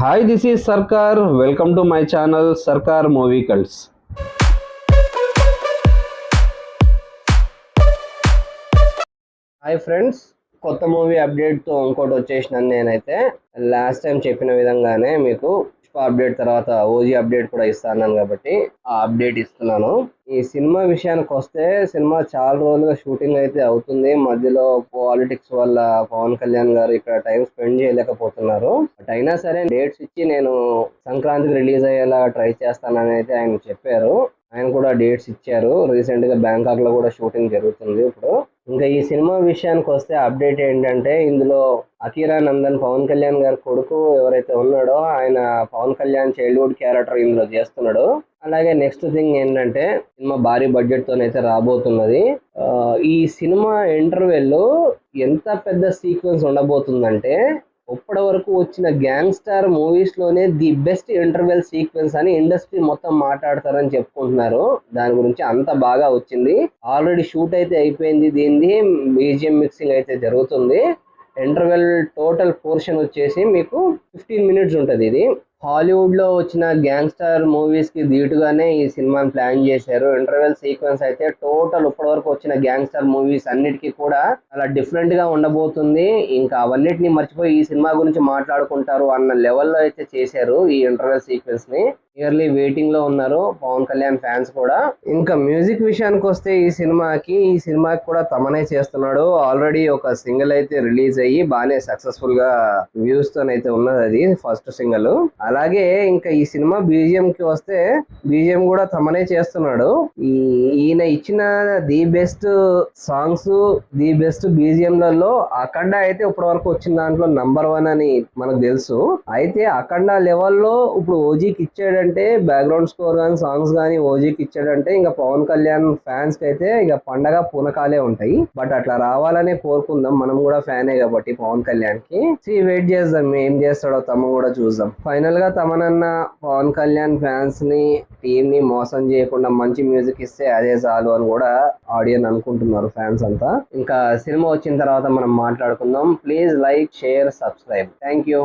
Hi, this is Sarkar. Welcome to my channel Sarkar Movie Cults. Hi friends, కొత్త movie అప్డేట్తో ఇంకోటి వచ్చేసినాను. నేనైతే last time చెప్పిన విధంగానే మీకు అప్డేట్ తర్వాత ఓజీ అప్డేట్ కూడా ఇస్తాను కాబట్టి ఆ అప్డేట్ ఇస్తున్నాను. ఈ సినిమా విషయానికి వస్తే సినిమా చాలా రోజులుగా షూటింగ్ అయితే అవుతుంది. మధ్యలో పాలిటిక్స్ వల్ల పవన్ కళ్యాణ్ గారు ఇక్కడ టైం స్పెండ్ చేయలేకపోతున్నారు. బట్ అయినా సరే డేట్స్ ఇచ్చి నేను సంక్రాంతికి రిలీజ్ అయ్యేలా ట్రై చేస్తానని అయితే ఆయన చెప్పారు. ఆయన కూడా డేట్స్ ఇచ్చారు. రీసెంట్ గా బ్యాంకాక్ లో కూడా షూటింగ్ జరుగుతుంది ఇప్పుడు. ఇంకా ఈ సినిమా విషయానికి వస్తే అప్డేట్ ఏంటంటే, ఇందులో అకీరా నందన్ పవన్ కళ్యాణ్ గారి కొడుకు ఎవరైతే ఉన్నాడో ఆయన పవన్ కళ్యాణ్ చైల్డ్హుడ్ క్యారెక్టర్ ఇందులో చేస్తున్నాడు. అలాగే నెక్స్ట్ థింగ్ ఏంటంటే, సినిమా భారీ బడ్జెట్ తోనైతే రాబోతున్నది. ఈ సినిమా ఇంటర్వెల్ ఎంత పెద్ద సీక్వెన్స్ ఉండబోతుందంటే, ఇప్పటి వరకు వచ్చిన గ్యాంగ్స్టర్ మూవీస్ లోనే ది బెస్ట్ ఇంటర్వెల్ సీక్వెన్స్ అని ఇండస్ట్రీ మొత్తం మాట్లాడతారని చెప్పుకుంటున్నారు. దాని గురించి అంత బాగా వచ్చింది. ఆల్రెడీ షూట్ అయితే అయిపోయింది. దీనిది బీజిఎం మిక్సింగ్ అయితే జరుగుతుంది. ఇంటర్వెల్ టోటల్ పోర్షన్ వచ్చేసి మీకు 15 minutes ఉంటుంది. ఇది హాలీవుడ్ లో వచ్చిన గ్యాంగ్స్టర్ మూవీస్ కి ధీటుగానే ఈ సినిమాని ప్లాన్ చేశారు. ఇంటర్వెల్ సీక్వెన్స్ అయితే టోటల్ ఇప్పటి వరకు వచ్చిన గ్యాంగ్స్టర్ మూవీస్ అన్నిటికీ కూడా అలా డిఫరెంట్ గా ఉండబోతుంది. ఇంకా అవన్నిటిని మర్చిపోయి ఈ సినిమా గురించి మాట్లాడుకుంటారు అన్న లెవెల్లో అయితే చేశారు ఈ ఇంటర్వెల్ సీక్వెన్స్ ని. ఇయర్లీ వెయిటింగ్ లో ఉన్నారు పవన్ కళ్యాణ్ ఫ్యాన్స్ కూడా. ఇంకా మ్యూజిక్ విషయానికి వస్తే ఈ సినిమాకి కూడా తమనే చేస్తున్నాడు. ఆల్రెడీ ఒక సింగిల్ అయితే రిలీజ్ అయ్యి బాగానే సక్సెస్ఫుల్ గా వ్యూస్ తోనైతే ఉన్నది. అది ఫస్ట్ సింగిల్. అలాగే ఇంకా ఈ సినిమా బీజిఎం కి వస్తే బీజిఎం కూడా తమనే చేస్తున్నాడు. ఈయన ఇచ్చిన the best songs, the best బీజిఎంలలో అఖండ అయితే ఇప్పటి వరకు వచ్చిన దాంట్లో నంబర్ 1 అని మనకు తెలుసు. అయితే అఖండ లెవెల్లో ఇప్పుడు ఓజీకి ఇచ్చాడంటే, బ్యాక్గ్రౌండ్ స్కోర్ కానీ సాంగ్స్ కానీ ఓజీకి ఇచ్చాడంటే ఇంకా పవన్ కళ్యాణ్ ఫ్యాన్స్ కి అయితే ఇక పండగ పూనకాలే ఉంటాయి. బట్ అట్లా రావాలనే కోరుకుందాం. మనం కూడా ఫ్యానే కాబట్టి పవన్ కళ్యాణ్ కి. వెయిట్ చేద్దాం ఏం చేస్తాడో తమ కూడా చూద్దాం. ఫైనల్ గా తమనన్న పవన్ కళ్యాణ్ ఫ్యాన్స్ ని, టీమ్ ని మోసం చేయకుండా మంచి మ్యూజిక్ ఇస్తే అదే చాలు అని కూడా ఆడియన్స్ అనుకుంటున్నారు, ఫ్యాన్స్ అంతా. ఇంకా సినిమా వచ్చిన తర్వాత మనం మాట్లాడుకుందాం. Please like, share, subscribe. Thank you.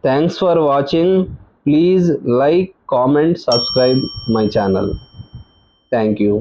Thanks for watching. Please like, comment, subscribe my channel. Thank you.